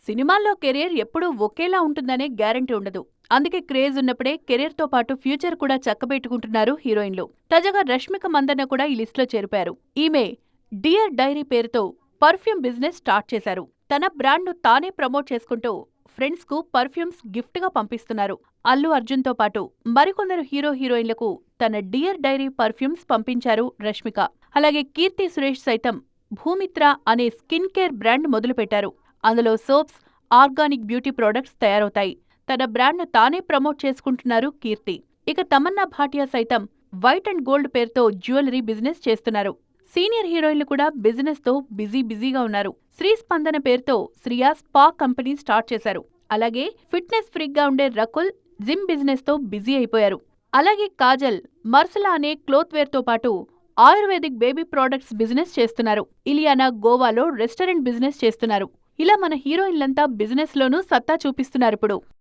సినిమాల్లో కెరీర్ ఎప్పుడూ ఒకేలా ఉంటుందనే గ్యారంటీ ఉండదు. అందుకే క్రేజ్ ఉన్నప్పుడే కెరీర్తో పాటు ఫ్యూచర్ కూడా చక్కబెట్టుకుంటున్నారు హీరోయిన్లు. తాజాగా రష్మిక మందన్న కూడా ఈ లిస్టులో చేరిపారు. ఈమె డియర్ డైరీ పేరుతో పర్ఫ్యూమ్ బిజినెస్ స్టార్ట్ చేశారు. తన బ్రాండ్ను తానే ప్రమోట్ చేసుకుంటూ ఫ్రెండ్స్ కు పర్ఫ్యూమ్స్ గిఫ్ట్ గా పంపిస్తున్నారు. అల్లు అర్జున్ తో పాటు మరికొందరు హీరోయిన్లకు తన డియర్ డైరీ పర్ఫ్యూమ్స్ పంపించారు రష్మిక. అలాగే కీర్తి సురేష్ సైతం భూమిత్ర అనే స్కిన్ కేర్ బ్రాండ్ మొదలుపెట్టారు. అందులో సోప్స్, ఆర్గానిక్ బ్యూటీ ప్రొడక్ట్స్ తయారవుతాయి. తన బ్రాండ్ను తానే ప్రమోట్ చేసుకుంటున్నారు కీర్తి. ఇక తమన్నా భాటియా సైతం వైట్ అండ్ గోల్డ్ పేరుతో జ్యువెలరీ బిజినెస్ చేస్తున్నారు. సీనియర్ హీరోయిన్లు కూడా బిజినెస్ తో బిజీగా ఉన్నారు. శ్రీ స్పందన పేరుతో శ్రియా స్పా కంపెనీ స్టార్ట్ చేశారు. అలాగే ఫిట్నెస్ ఫ్రీక్గా ఉండే రకుల్ జిమ్ బిజినెస్ తో బిజీ అయిపోయారు. అలాగే కాజల్ మర్సలా అనే క్లోత్ వేర్ తో పాటు ఆయుర్వేదిక్ బేబీ ప్రొడక్ట్స్ బిజినెస్ చేస్తున్నారు. ఇలియానా గోవాలో రెస్టారెంట్ బిజినెస్ చేస్తున్నారు. ఇలా మన హీరోయిన్లంతా బిజినెస్ లోనూ సత్తా చూపిస్తున్నారిప్పుడు.